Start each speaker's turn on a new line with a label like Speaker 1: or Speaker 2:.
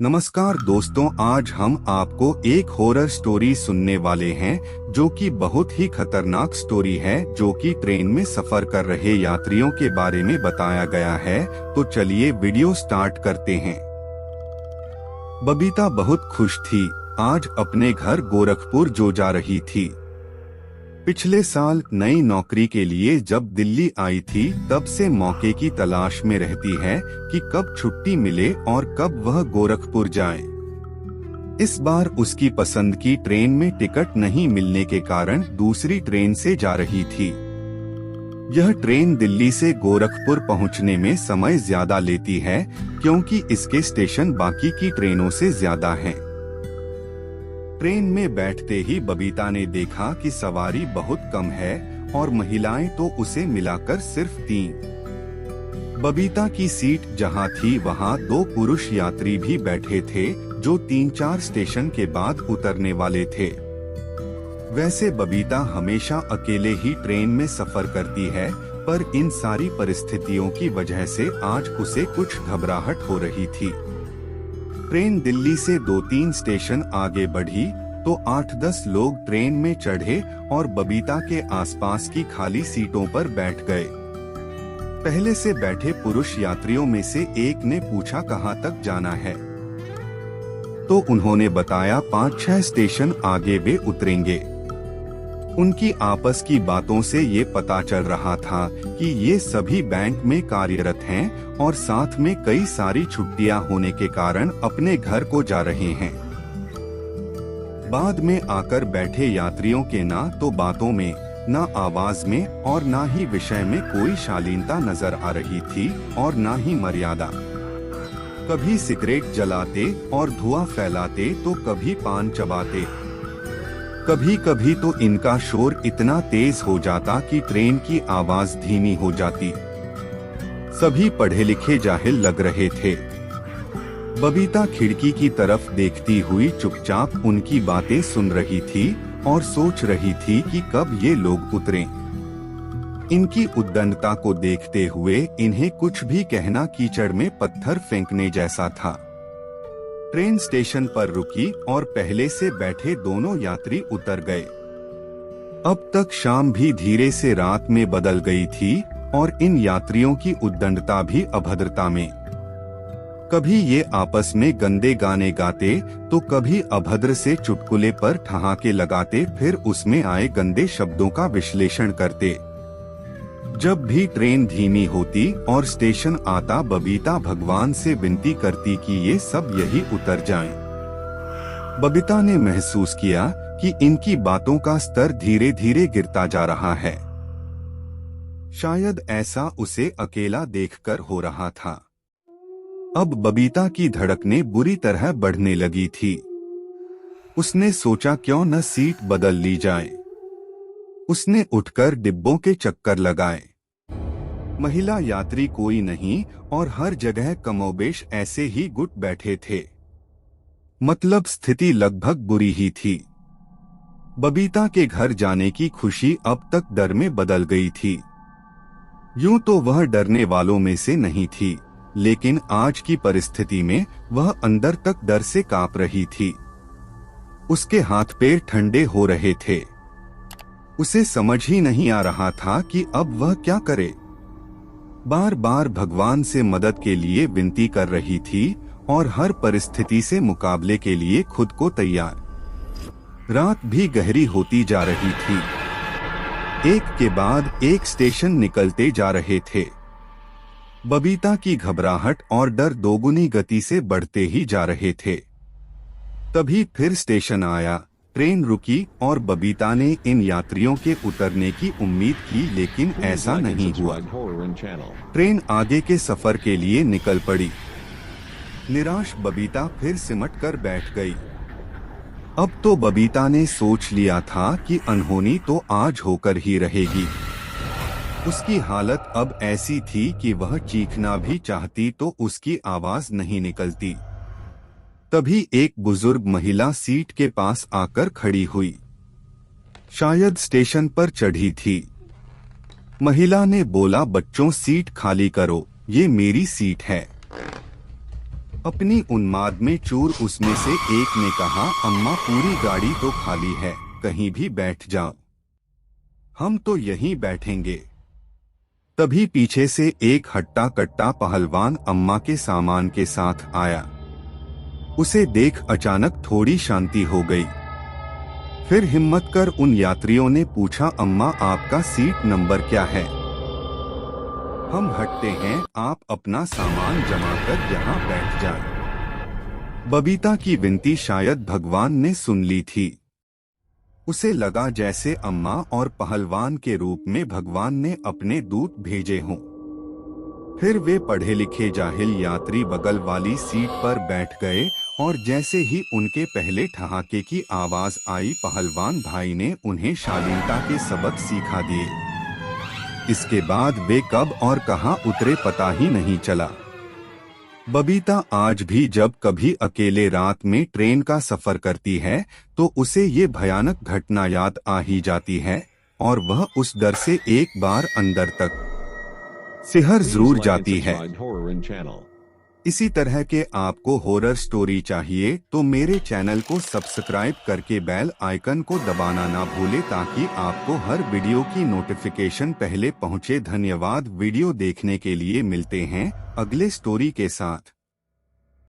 Speaker 1: नमस्कार दोस्तों, आज हम आपको एक हॉरर स्टोरी सुनने वाले हैं जो कि बहुत ही खतरनाक स्टोरी है, जो कि ट्रेन में सफर कर रहे यात्रियों के बारे में बताया गया है। तो चलिए वीडियो स्टार्ट करते हैं। बबीता बहुत खुश थी। आज अपने घर गोरखपुर जो जा रही थी। पिछले साल नई नौकरी के लिए जब दिल्ली आई थी, तब से मौके की तलाश में रहती है कि कब छुट्टी मिले और कब वह गोरखपुर जाए। इस बार उसकी पसंद की ट्रेन में टिकट नहीं मिलने के कारण दूसरी ट्रेन से जा रही थी। यह ट्रेन दिल्ली से गोरखपुर पहुंचने में समय ज्यादा लेती है, क्योंकि इसके स्टेशन बाकी की ट्रेनों से ज्यादा हैं। ट्रेन में बैठते ही बबीता ने देखा कि सवारी बहुत कम है और महिलाएं तो उसे मिलाकर सिर्फ 3। बबीता की सीट जहां थी वहां 2 पुरुष यात्री भी बैठे थे, जो 3-4 स्टेशन के बाद उतरने वाले थे। वैसे बबीता हमेशा अकेले ही ट्रेन में सफर करती है, पर इन सारी परिस्थितियों की वजह से आज उसे कुछ घबराहट हो रही थी। ट्रेन दिल्ली से 2-3 स्टेशन आगे बढ़ी तो 8-10 लोग ट्रेन में चढ़े और बबीता के आसपास की खाली सीटों पर बैठ गए। पहले से बैठे पुरुष यात्रियों में से एक ने पूछा, कहां तक जाना है? तो उन्होंने बताया 5-6 स्टेशन आगे वे उतरेंगे। उनकी आपस की बातों से ये पता चल रहा था कि ये सभी बैंक में कार्यरत हैं और साथ में कई सारी छुट्टियां होने के कारण अपने घर को जा रहे हैं। बाद में आकर बैठे यात्रियों के ना तो बातों में, ना आवाज में और ना ही विषय में कोई शालीनता नजर आ रही थी और ना ही मर्यादा। कभी सिगरेट जलाते और धुआं फैलाते तो कभी पान चबाते। कभी कभी तो इनका शोर इतना तेज हो जाता कि ट्रेन की आवाज धीमी हो जाती। सभी पढ़े लिखे जाहिल लग रहे थे। बबीता खिड़की की तरफ देखती हुई चुपचाप उनकी बातें सुन रही थी और सोच रही थी कि कब ये लोग उतरें। इनकी उद्दंडता को देखते हुए इन्हें कुछ भी कहना कीचड़ में पत्थर फेंकने जैसा था। ट्रेन स्टेशन पर रुकी और पहले से बैठे दोनों यात्री उतर गए। अब तक शाम भी धीरे से रात में बदल गई थी और इन यात्रियों की उद्दंडता भी अभद्रता में। कभी ये आपस में गंदे गाने गाते तो कभी अभद्र से चुटकुले पर ठहाके लगाते, फिर उसमें आए गंदे शब्दों का विश्लेषण करते। जब भी ट्रेन धीमी होती और स्टेशन आता, बबीता भगवान से विनती करती कि ये सब यही उतर जाएं। बबीता ने महसूस किया कि इनकी बातों का स्तर धीरे धीरे गिरता जा रहा है। शायद ऐसा उसे अकेला देखकर हो रहा था। अब बबीता की धड़कनें बुरी तरह बढ़ने लगी थी। उसने सोचा, क्यों न सीट बदल ली जाए। उसने उठकर डिब्बों के चक्कर लगाए। महिला यात्री कोई नहीं और हर जगह कमोबेश ऐसे ही गुट बैठे थे। मतलब स्थिति लगभग बुरी ही थी। बबीता के घर जाने की खुशी अब तक डर में बदल गई थी। यूं तो वह डरने वालों में से नहीं थी, लेकिन आज की परिस्थिति में वह अंदर तक डर से कांप रही थी। उसके हाथ पैर ठंडे हो रहे थे। उसे समझ ही नहीं आ रहा था कि अब वह क्या करे। बार बार भगवान से मदद के लिए विनती कर रही थी और हर परिस्थिति से मुकाबले के लिए खुद को तैयार। रात भी गहरी होती जा रही थी। एक के बाद एक स्टेशन निकलते जा रहे थे। बबीता की घबराहट और डर दोगुनी गति से बढ़ते ही जा रहे थे। तभी फिर स्टेशन आया। ट्रेन रुकी और बबीता ने इन यात्रियों के उतरने की उम्मीद की, लेकिन ऐसा नहीं हुआ। ट्रेन आगे के सफर के लिए निकल पड़ी। निराश बबीता फिर सिमट कर बैठ गई। अब तो बबीता ने सोच लिया था कि अनहोनी तो आज होकर ही रहेगी। उसकी हालत अब ऐसी थी कि वह चीखना भी चाहती तो उसकी आवाज नहीं निकलती। तभी एक बुजुर्ग महिला सीट के पास आकर खड़ी हुई। शायद स्टेशन पर चढ़ी थी। महिला ने बोला, बच्चों सीट खाली करो, ये मेरी सीट है। अपनी उन्माद में चूर उसमें से एक ने कहा, अम्मा पूरी गाड़ी तो खाली है, कहीं भी बैठ जाओ। हम तो यहीं बैठेंगे। तभी पीछे से एक हट्टा कट्टा पहलवान अम्मा के सामान के साथ आया। उसे देख अचानक थोड़ी शांति हो गई। फिर हिम्मत कर उन यात्रियों ने पूछा, अम्मा आपका सीट नंबर क्या है? हम हटते हैं, आप अपना सामान जमा कर यहाँ बैठ जाएं। बबीता की विनती शायद भगवान ने सुन ली थी। उसे लगा जैसे अम्मा और पहलवान के रूप में भगवान ने अपने दूत भेजे हों। फिर वे पढ़े लिखे जाहिल यात्री बगल वाली सीट पर बैठ गए और जैसे ही उनके पहले ठहाके की आवाज आई, पहलवान भाई ने उन्हें शालीनता के सबक सिखा दिए। इसके बाद वे कब और कहां उतरे पता ही नहीं चला। बबीता आज भी जब कभी अकेले रात में ट्रेन का सफर करती है तो उसे ये भयानक घटना याद आ ही जाती है और वह उस डर से एक बार अंदर तक सिहर जरूर जाती है। इसी तरह के आपको हॉरर स्टोरी चाहिए तो मेरे चैनल को सब्सक्राइब करके बेल आइकन को दबाना ना भूले ताकि आपको हर वीडियो की नोटिफिकेशन पहले पहुंचे। धन्यवाद वीडियो देखने के लिए। मिलते हैं अगले स्टोरी के साथ।